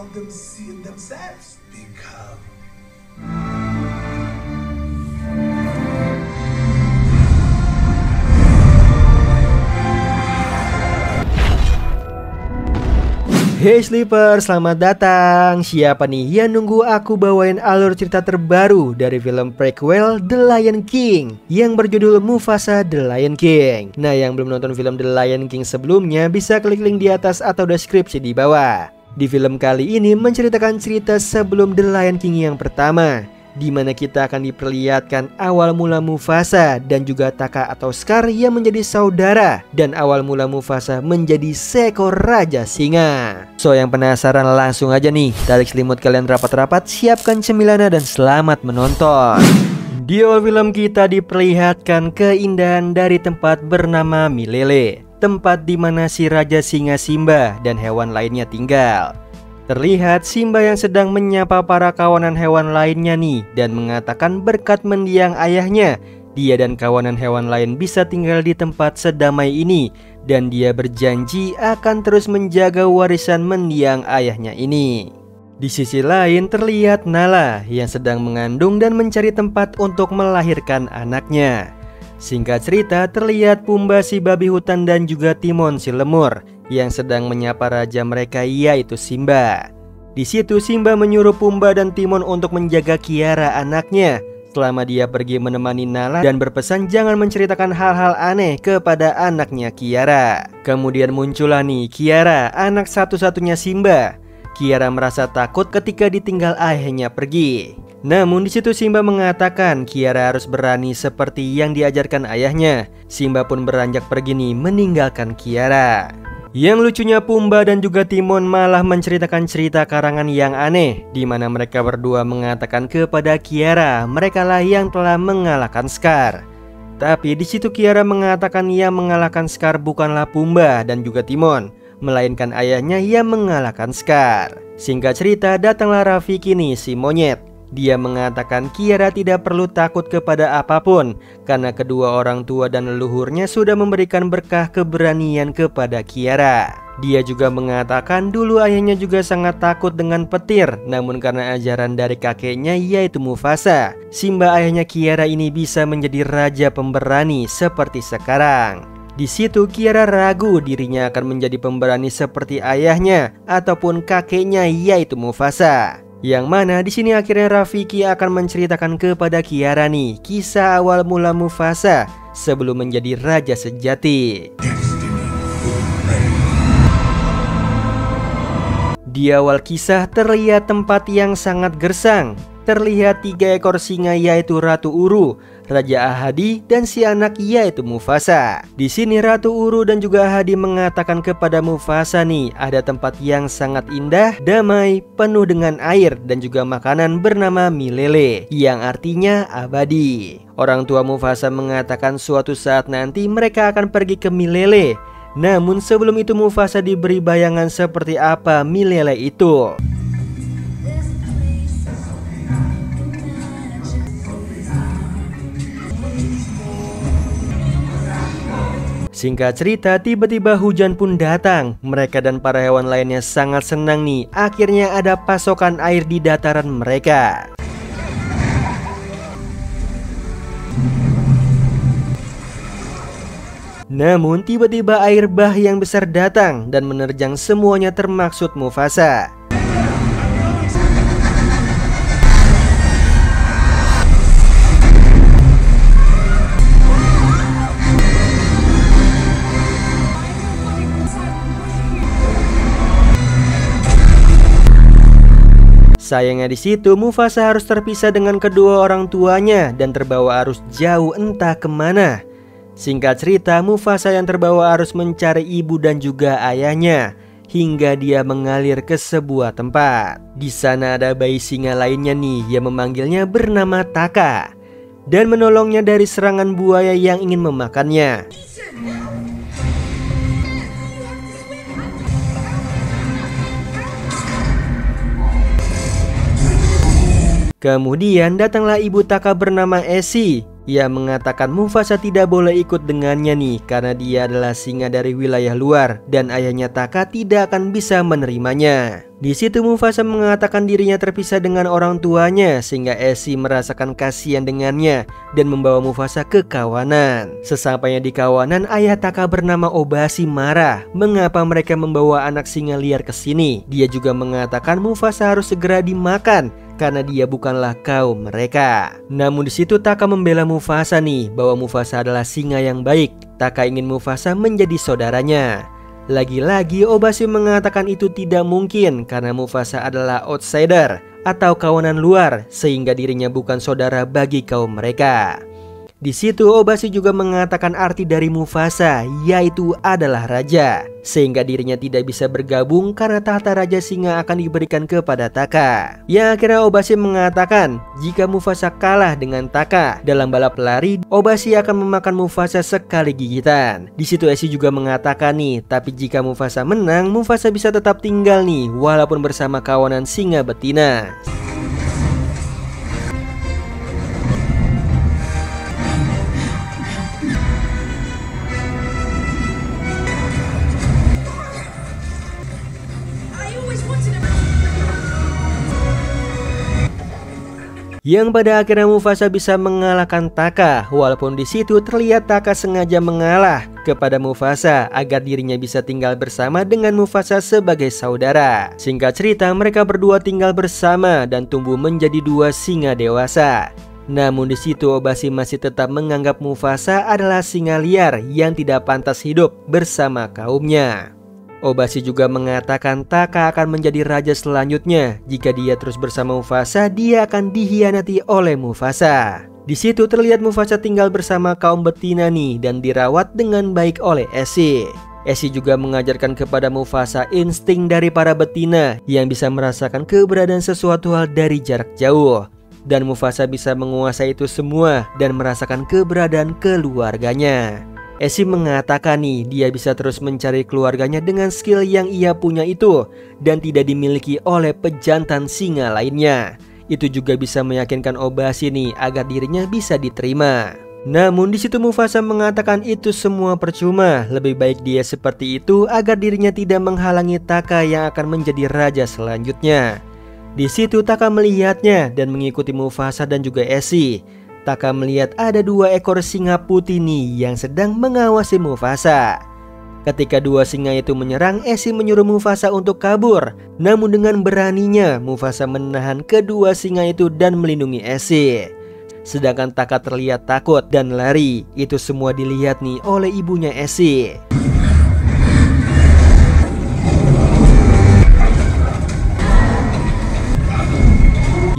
themselves become. Hey Sleeper, selamat datang. Siapa nih yang nunggu aku bawain alur cerita terbaru dari film prequel The Lion King yang berjudul Mufasa The Lion King. Nah, yang belum nonton film The Lion King sebelumnya bisa klik link di atas atau deskripsi di bawah. Di film kali ini menceritakan cerita sebelum The Lion King yang pertama, di mana kita akan diperlihatkan awal mula Mufasa dan juga Taka atau Scar yang menjadi saudara, dan awal mula Mufasa menjadi seekor raja singa. So, yang penasaran langsung aja nih, tarik selimut kalian rapat-rapat, siapkan cemilannya dan selamat menonton. Di awal film kita diperlihatkan keindahan dari tempat bernama Milele, tempat di mana si raja singa Simba dan hewan lainnya tinggal. Terlihat Simba yang sedang menyapa para kawanan hewan lainnya nih, dan mengatakan berkat mendiang ayahnya, dia dan kawanan hewan lain bisa tinggal di tempat sedamai ini, dan dia berjanji akan terus menjaga warisan mendiang ayahnya ini. Di sisi lain terlihat Nala yang sedang mengandung dan mencari tempat untuk melahirkan anaknya. Singkat cerita terlihat Pumba si babi hutan dan juga Timon si lemur yang sedang menyapa raja mereka, yaitu Simba. Di situ Simba menyuruh Pumba dan Timon untuk menjaga Kiara anaknya selama dia pergi menemani Nala, dan berpesan jangan menceritakan hal-hal aneh kepada anaknya Kiara. Kemudian muncullah nih Kiara, anak satu-satunya Simba. Kiara merasa takut ketika ditinggal ayahnya pergi. Namun di situ Simba mengatakan Kiara harus berani seperti yang diajarkan ayahnya. Simba pun beranjak pergi nih meninggalkan Kiara. Yang lucunya Pumba dan juga Timon malah menceritakan cerita karangan yang aneh, di mana mereka berdua mengatakan kepada Kiara mereka lah yang telah mengalahkan Scar. Tapi di situ Kiara mengatakan yang mengalahkan Scar bukanlah Pumba dan juga Timon, melainkan ayahnya yang mengalahkan Scar. Singkat cerita datanglah Rafiki nih si monyet. Dia mengatakan Kiara tidak perlu takut kepada apapun, karena kedua orang tua dan leluhurnya sudah memberikan berkah keberanian kepada Kiara. Dia juga mengatakan dulu ayahnya juga sangat takut dengan petir, namun karena ajaran dari kakeknya yaitu Mufasa, Simba ayahnya Kiara ini bisa menjadi raja pemberani seperti sekarang. Di situ Kiara ragu dirinya akan menjadi pemberani seperti ayahnya ataupun kakeknya yaitu Mufasa. Yang mana di sini akhirnya Rafiki akan menceritakan kepada Kiara nih kisah awal mula Mufasa sebelum menjadi raja sejati. Di awal kisah terlihat tempat yang sangat gersang. Terlihat 3 ekor singa yaitu Ratu Uru, Raja Ahadi, dan si anak yaitu Mufasa. Di sini Ratu Uru dan juga Ahadi mengatakan kepada Mufasa nih ada tempat yang sangat indah, damai, penuh dengan air dan juga makanan bernama Milele yang artinya abadi. Orang tua Mufasa mengatakan suatu saat nanti mereka akan pergi ke Milele. Namun sebelum itu Mufasa diberi bayangan seperti apa Milele itu. Singkat cerita tiba-tiba hujan pun datang. Mereka dan para hewan lainnya sangat senang nih, akhirnya ada pasokan air di dataran mereka. Namun tiba-tiba air bah yang besar datang dan menerjang semuanya termaksud Mufasa. Sayangnya di situ Mufasa harus terpisah dengan kedua orang tuanya dan terbawa arus jauh entah kemana. Singkat cerita Mufasa yang terbawa arus mencari ibu dan juga ayahnya hingga dia mengalir ke sebuah tempat. Di sana ada bayi singa lainnya nih yang memanggilnya bernama Taka dan menolongnya dari serangan buaya yang ingin memakannya. Kemudian datanglah ibu Taka bernama Esi Ia mengatakan Mufasa tidak boleh ikut dengannya nih karena dia adalah singa dari wilayah luar dan ayahnya Taka tidak akan bisa menerimanya. Di situ Mufasa mengatakan dirinya terpisah dengan orang tuanya sehingga Esi merasakan kasihan dengannya dan membawa Mufasa ke kawanan. Sesampainya di kawanan, ayah Taka bernama Obasi marah mengapa mereka membawa anak singa liar ke sini. Dia juga mengatakan Mufasa harus segera dimakan karena dia bukanlah kaum mereka. Namun di situ Taka membela Mufasa nih bahwa Mufasa adalah singa yang baik. Taka ingin Mufasa menjadi saudaranya. Lagi-lagi Obasi mengatakan itu tidak mungkin karena Mufasa adalah outsider atau kawanan luar sehingga dirinya bukan saudara bagi kaum mereka. Di situ Obasi juga mengatakan arti dari Mufasa yaitu adalah raja, sehingga dirinya tidak bisa bergabung karena tahta raja singa akan diberikan kepada Taka. Yang akhirnya Obasi mengatakan jika Mufasa kalah dengan Taka dalam balap lari, Obasi akan memakan Mufasa sekali gigitan. Di situ Esi juga mengatakan nih, tapi jika Mufasa menang, Mufasa bisa tetap tinggal nih walaupun bersama kawanan singa betina. Yang pada akhirnya Mufasa bisa mengalahkan Taka, walaupun di situ terlihat Taka sengaja mengalah kepada Mufasa agar dirinya bisa tinggal bersama dengan Mufasa sebagai saudara. Singkat cerita, mereka berdua tinggal bersama dan tumbuh menjadi dua singa dewasa. Namun di situ Obasi masih tetap menganggap Mufasa adalah singa liar yang tidak pantas hidup bersama kaumnya. Obasi juga mengatakan Taka akan menjadi raja selanjutnya. Jika dia terus bersama Mufasa, dia akan dihianati oleh Mufasa. Di situ terlihat Mufasa tinggal bersama kaum betina nih dan dirawat dengan baik oleh Esi. Esi juga mengajarkan kepada Mufasa insting dari para betina yang bisa merasakan keberadaan sesuatu hal dari jarak jauh. Dan Mufasa bisa menguasai itu semua dan merasakan keberadaan keluarganya. Esi mengatakan nih dia bisa terus mencari keluarganya dengan skill yang ia punya itu dan tidak dimiliki oleh pejantan singa lainnya. Itu juga bisa meyakinkan Obasi nih agar dirinya bisa diterima. Namun di situ Mufasa mengatakan itu semua percuma. Lebih baik dia seperti itu agar dirinya tidak menghalangi Taka yang akan menjadi raja selanjutnya. Di situ Taka melihatnya dan mengikuti Mufasa dan juga Esi. Taka melihat ada dua ekor singa putih nih yang sedang mengawasi Mufasa. Ketika dua singa itu menyerang, Esi menyuruh Mufasa untuk kabur. Namun dengan beraninya Mufasa menahan kedua singa itu dan melindungi Esi. Sedangkan Taka terlihat takut dan lari. Itu semua dilihat nih oleh ibunya Esi.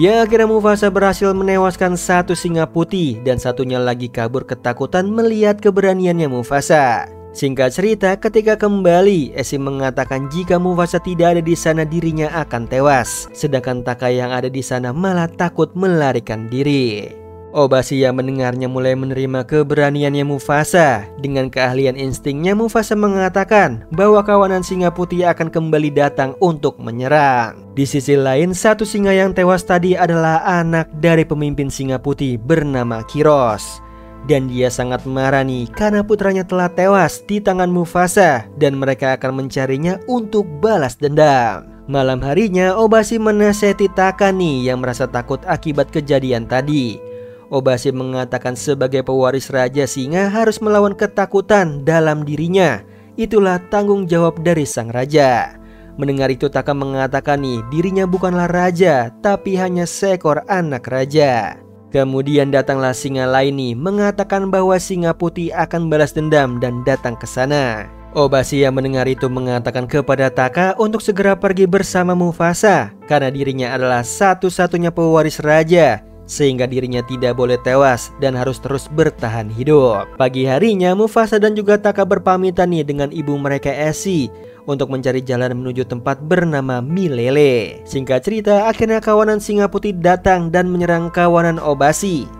Ya, akhirnya Mufasa berhasil menewaskan satu singa putih dan satunya lagi kabur ketakutan melihat keberaniannya Mufasa. Singkat cerita, ketika kembali, Esi mengatakan jika Mufasa tidak ada di sana dirinya akan tewas. Sedangkan Taka yang ada di sana malah takut melarikan diri. Obasi yang mendengarnya mulai menerima keberaniannya Mufasa. Dengan keahlian instingnya, Mufasa mengatakan bahwa kawanan singa putih akan kembali datang untuk menyerang. Di sisi lain, satu singa yang tewas tadi adalah anak dari pemimpin singa putih bernama Kiros. Dan dia sangat marah nih karena putranya telah tewas di tangan Mufasa dan mereka akan mencarinya untuk balas dendam. Malam harinya, Obasi menasihati Taka nih yang merasa takut akibat kejadian tadi. Obasi mengatakan sebagai pewaris raja singa harus melawan ketakutan dalam dirinya. Itulah tanggung jawab dari sang raja. Mendengar itu Taka mengatakan nih dirinya bukanlah raja tapi hanya seekor anak raja. Kemudian datanglah singa lain nih mengatakan bahwa singa putih akan balas dendam dan datang ke sana. Obasi yang mendengar itu mengatakan kepada Taka untuk segera pergi bersama Mufasa karena dirinya adalah satu-satunya pewaris raja. Sehingga dirinya tidak boleh tewas dan harus terus bertahan hidup. Pagi harinya Mufasa dan juga Taka berpamitan nih dengan ibu mereka Esi untuk mencari jalan menuju tempat bernama Milele. Singkat cerita, akhirnya kawanan singa putih datang dan menyerang kawanan Obasi.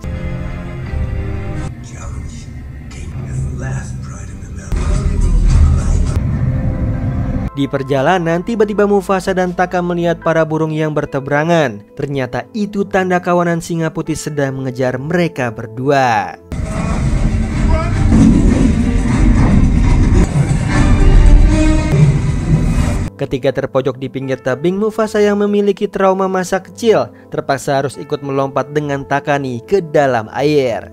Di Di perjalanan, tiba-tiba Mufasa dan Taka melihat para burung yang berteberangan. Ternyata itu tanda kawanan singa putih sedang mengejar mereka berdua. Ketika terpojok di pinggir tebing, Mufasa yang memiliki trauma masa kecil terpaksa harus ikut melompat dengan Taka nih ke dalam air.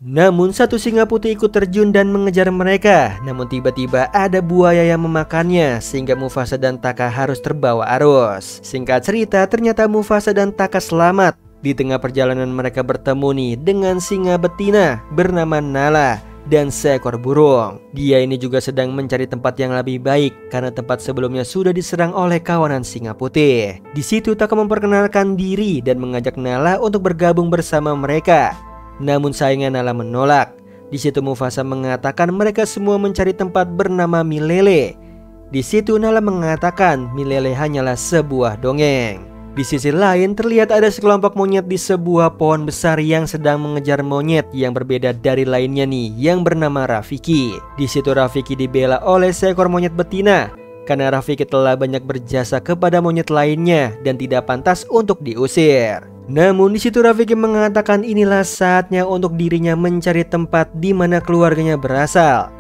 Namun satu singa putih ikut terjun dan mengejar mereka. Namun tiba-tiba ada buaya yang memakannya, sehingga Mufasa dan Taka harus terbawa arus. Singkat cerita, ternyata Mufasa dan Taka selamat. Di tengah perjalanan mereka bertemu nih dengan singa betina bernama Nala dan seekor burung. Dia ini juga sedang mencari tempat yang lebih baik karena tempat sebelumnya sudah diserang oleh kawanan singa putih. Di situ Taka memperkenalkan diri dan mengajak Nala untuk bergabung bersama mereka. Namun sayangnya Nala menolak. Di situ Mufasa mengatakan mereka semua mencari tempat bernama Milele. Di situ Nala mengatakan Milele hanyalah sebuah dongeng. Di sisi lain terlihat ada sekelompok monyet di sebuah pohon besar yang sedang mengejar monyet yang berbeda dari lainnya nih, yang bernama Rafiki. Di situ Rafiki dibela oleh seekor monyet betina karena Rafiki telah banyak berjasa kepada monyet lainnya dan tidak pantas untuk diusir. Namun di situ Rafiki mengatakan inilah saatnya untuk dirinya mencari tempat di mana keluarganya berasal.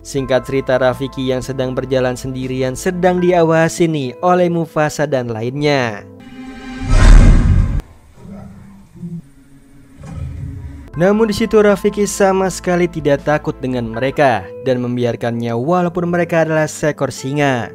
Singkat cerita, Rafiki yang sedang berjalan sendirian sedang diawasi nih oleh Mufasa dan lainnya. Namun di situ Rafiki sama sekali tidak takut dengan mereka dan membiarkannya walaupun mereka adalah seekor singa.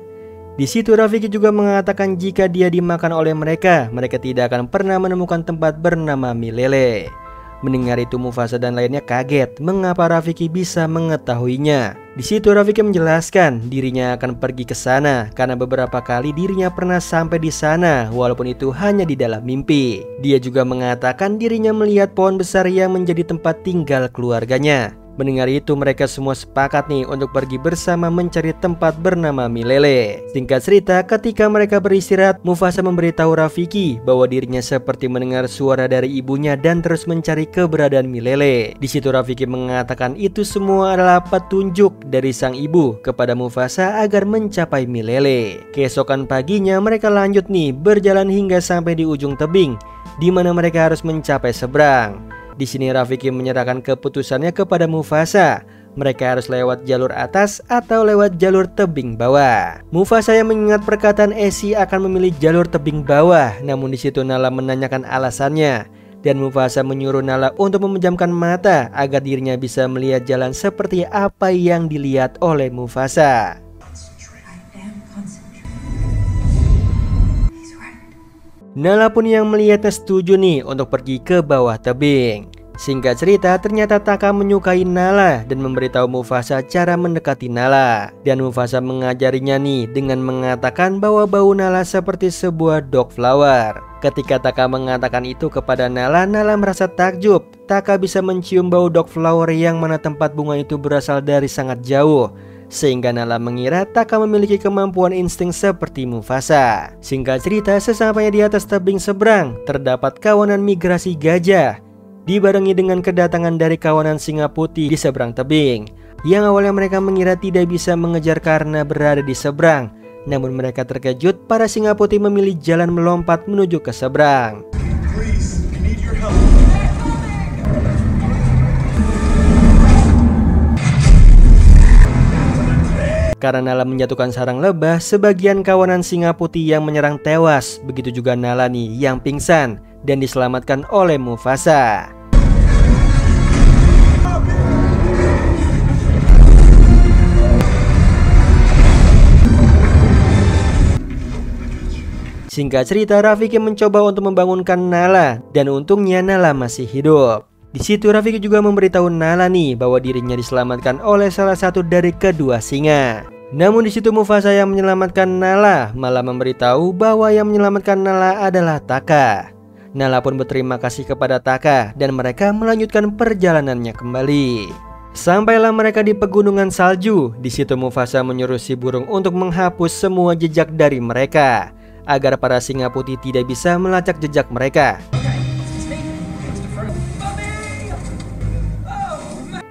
Di situ Rafiki juga mengatakan jika dia dimakan oleh mereka, mereka tidak akan pernah menemukan tempat bernama Milele. Mendengar itu Mufasa dan lainnya kaget mengapa Rafiki bisa mengetahuinya. Di situ Rafiki menjelaskan dirinya akan pergi ke sana karena beberapa kali dirinya pernah sampai di sana walaupun itu hanya di dalam mimpi. Dia juga mengatakan dirinya melihat pohon besar yang menjadi tempat tinggal keluarganya. Mendengar itu mereka semua sepakat nih untuk pergi bersama mencari tempat bernama Milele. Singkat cerita, ketika mereka beristirahat, Mufasa memberitahu Rafiki bahwa dirinya seperti mendengar suara dari ibunya dan terus mencari keberadaan Milele. Di situ Rafiki mengatakan itu semua adalah petunjuk dari sang ibu kepada Mufasa agar mencapai Milele. Keesokan paginya mereka lanjut nih berjalan hingga sampai di ujung tebing, di mana mereka harus mencapai seberang. Di sini Rafiki menyerahkan keputusannya kepada Mufasa. Mereka harus lewat jalur atas atau lewat jalur tebing bawah. Mufasa yang mengingat perkataan Esi akan memilih jalur tebing bawah. Namun di situ Nala menanyakan alasannya. Dan Mufasa menyuruh Nala untuk memejamkan mata agar dirinya bisa melihat jalan seperti apa yang dilihat oleh Mufasa. Nala pun yang melihatnya setuju nih untuk pergi ke bawah tebing. Singkat cerita, ternyata Taka menyukai Nala dan memberitahu Mufasa cara mendekati Nala. Dan Mufasa mengajarinya nih dengan mengatakan bahwa bau Nala seperti sebuah dog flower. Ketika Taka mengatakan itu kepada Nala, Nala merasa takjub. Taka bisa mencium bau dog flower yang mana tempat bunga itu berasal dari sangat jauh. Sehingga Nala mengira Taka memiliki kemampuan insting seperti Mufasa. Singkat cerita, sesampainya di atas tebing seberang, terdapat kawanan migrasi gajah. Dibarengi dengan kedatangan dari kawanan singa putih di seberang tebing. Yang awalnya mereka mengira tidak bisa mengejar karena berada di seberang. Namun mereka terkejut, para singa putih memilih jalan melompat menuju ke seberang. Karena Nala menjatuhkan sarang lebah, sebagian kawanan singa putih yang menyerang tewas. Begitu juga Nala nih yang pingsan dan diselamatkan oleh Mufasa. Singkat cerita, Rafiki mencoba untuk membangunkan Nala dan untungnya Nala masih hidup. Di situ Rafiki juga memberitahu Nala nih bahwa dirinya diselamatkan oleh salah satu dari kedua singa. Namun di situ Mufasa yang menyelamatkan Nala malah memberitahu bahwa yang menyelamatkan Nala adalah Taka. Nala pun berterima kasih kepada Taka dan mereka melanjutkan perjalanannya kembali. Sampailah mereka di pegunungan salju. Di situ Mufasa menyuruh si burung untuk menghapus semua jejak dari mereka agar para singa putih tidak bisa melacak jejak mereka.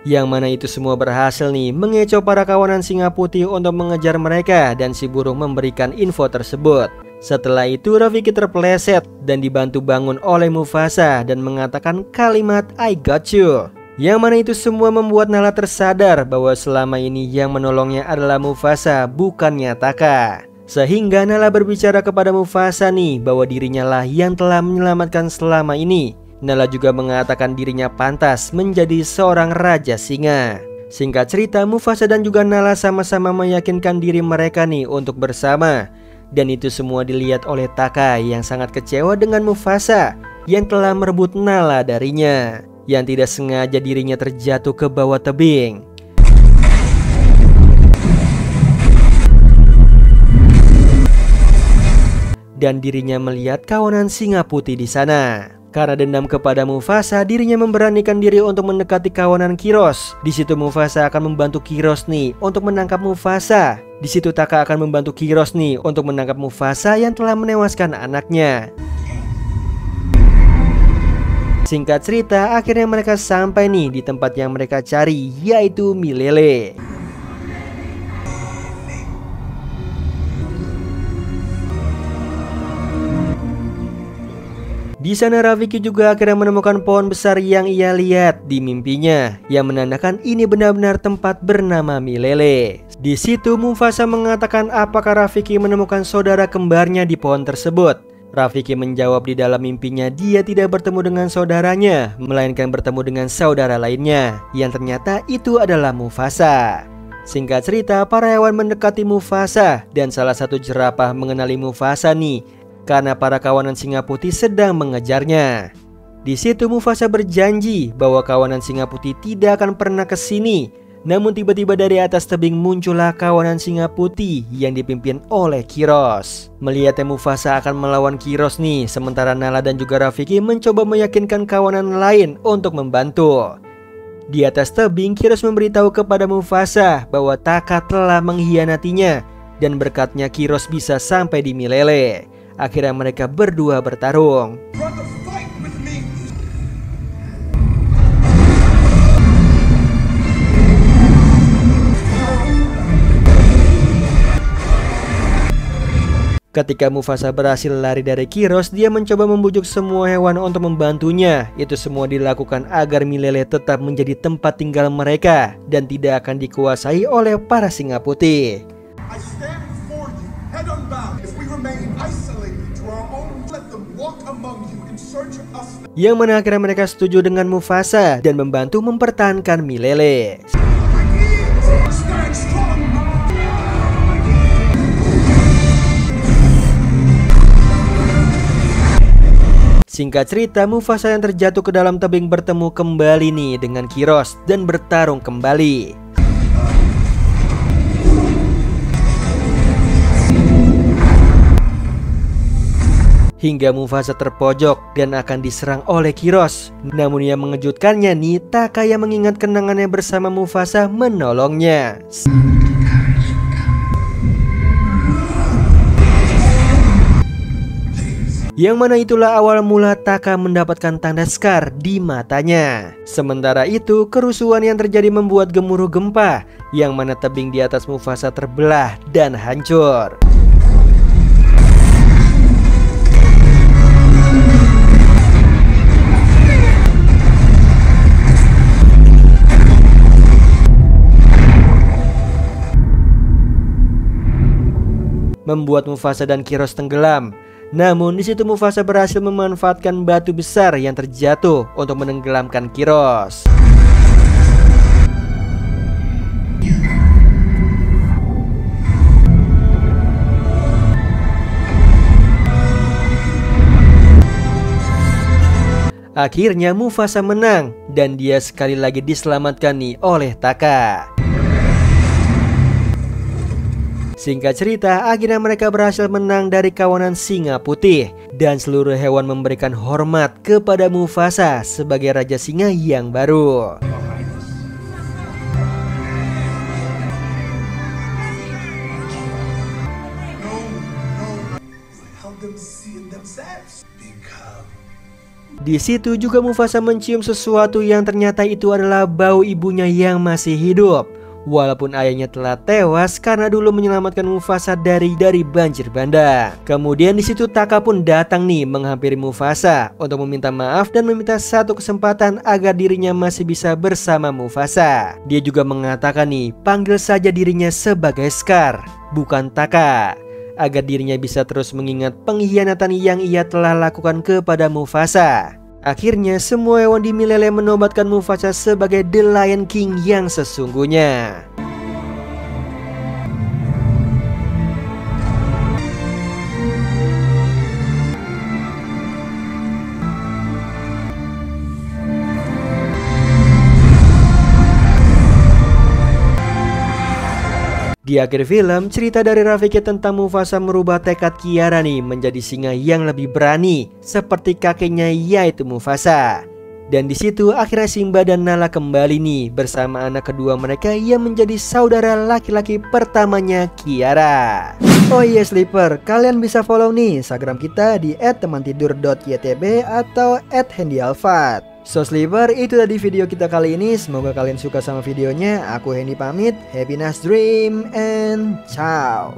Yang mana itu semua berhasil nih mengecoh para kawanan singa putih untuk mengejar mereka, dan si burung memberikan info tersebut. Setelah itu Rafiki terpeleset dan dibantu bangun oleh Mufasa dan mengatakan kalimat I got you. Yang mana itu semua membuat Nala tersadar bahwa selama ini yang menolongnya adalah Mufasa, bukannya Taka. Sehingga Nala berbicara kepada Mufasa nih bahwa dirinya lah yang telah menyelamatkan selama ini. Nala juga mengatakan dirinya pantas menjadi seorang raja singa. Singkat cerita, Mufasa dan juga Nala sama-sama meyakinkan diri mereka nih untuk bersama. Dan itu semua dilihat oleh Taka yang sangat kecewa dengan Mufasa yang telah merebut Nala darinya, yang tidak sengaja dirinya terjatuh ke bawah tebing. Dan dirinya melihat kawanan singa putih di sana. Karena dendam kepada Mufasa, dirinya memberanikan diri untuk mendekati kawanan Kiros. Di situ Mufasa akan membantu Kiros nih untuk menangkap Mufasa. Di situ Taka akan membantu Kiros nih untuk menangkap Mufasa yang telah menewaskan anaknya. Singkat cerita, akhirnya mereka sampai nih di tempat yang mereka cari, yaitu Milele. Di sana Rafiki juga akhirnya menemukan pohon besar yang ia lihat di mimpinya, yang menandakan ini benar-benar tempat bernama Milele. Di situ Mufasa mengatakan apakah Rafiki menemukan saudara kembarnya di pohon tersebut. Rafiki menjawab di dalam mimpinya dia tidak bertemu dengan saudaranya, melainkan bertemu dengan saudara lainnya, yang ternyata itu adalah Mufasa. Singkat cerita, para hewan mendekati Mufasa dan salah satu jerapah mengenali Mufasa nih, karena para kawanan singa putih sedang mengejarnya. Di situ Mufasa berjanji bahwa kawanan singa putih tidak akan pernah ke sini. Namun tiba-tiba dari atas tebing muncullah kawanan singa putih yang dipimpin oleh Kiros. Melihatnya Mufasa akan melawan Kiros nih, sementara Nala dan juga Rafiki mencoba meyakinkan kawanan lain untuk membantu. Di atas tebing, Kiros memberitahu kepada Mufasa bahwa Taka telah mengkhianatinya, dan berkatnya Kiros bisa sampai di Milele. Akhirnya mereka berdua bertarung. Ketika Mufasa berhasil lari dari Kiros, dia mencoba membujuk semua hewan untuk membantunya. Itu semua dilakukan agar Milele tetap menjadi tempat tinggal mereka dan tidak akan dikuasai oleh para singa putih. Yang mana akhirnya mereka setuju dengan Mufasa dan membantu mempertahankan Milele. Singkat cerita, Mufasa yang terjatuh ke dalam tebing bertemu kembali nih dengan Kiros dan bertarung kembali. Hingga Mufasa terpojok dan akan diserang oleh Kiros. Namun yang mengejutkannya nih, Taka yang mengingat kenangannya bersama Mufasa menolongnya. Yang mana itulah awal mula Taka mendapatkan tanda skar di matanya. Sementara itu, kerusuhan yang terjadi membuat gemuruh gempa, yang mana tebing di atas Mufasa terbelah dan hancur. Membuat Mufasa dan Kiros tenggelam. Namun di situ Mufasa berhasil memanfaatkan batu besar yang terjatuh untuk menenggelamkan Kiros. Akhirnya Mufasa menang dan dia sekali lagi diselamatkan nih oleh Taka. Singkat cerita, akhirnya mereka berhasil menang dari kawanan singa putih, dan seluruh hewan memberikan hormat kepada Mufasa sebagai raja singa yang baru. Di situ juga Mufasa mencium sesuatu yang ternyata itu adalah bau ibunya yang masih hidup. Walaupun ayahnya telah tewas karena dulu menyelamatkan Mufasa dari banjir bandang. Kemudian di situ Taka pun datang nih menghampiri Mufasa untuk meminta maaf dan meminta satu kesempatan agar dirinya masih bisa bersama Mufasa. Dia juga mengatakan nih, panggil saja dirinya sebagai Scar, bukan Taka, agar dirinya bisa terus mengingat pengkhianatan yang ia telah lakukan kepada Mufasa. Akhirnya semua hewan di Milele menobatkan Mufasa sebagai The Lion King yang sesungguhnya. Di akhir film, cerita dari Rafiki tentang Mufasa merubah tekad Kiara nih menjadi singa yang lebih berani seperti kakeknya yaitu Mufasa. Dan di situ akhirnya Simba dan Nala kembali nih bersama anak kedua mereka yang menjadi saudara laki-laki pertamanya Kiara. Oh iya Sleeper, kalian bisa follow nih Instagram kita di @temantidur.ytb atau @handyalfat. So Sleeper, itu tadi video kita kali ini. Semoga kalian suka sama videonya. Aku Hendy pamit. Happy nice dream and ciao.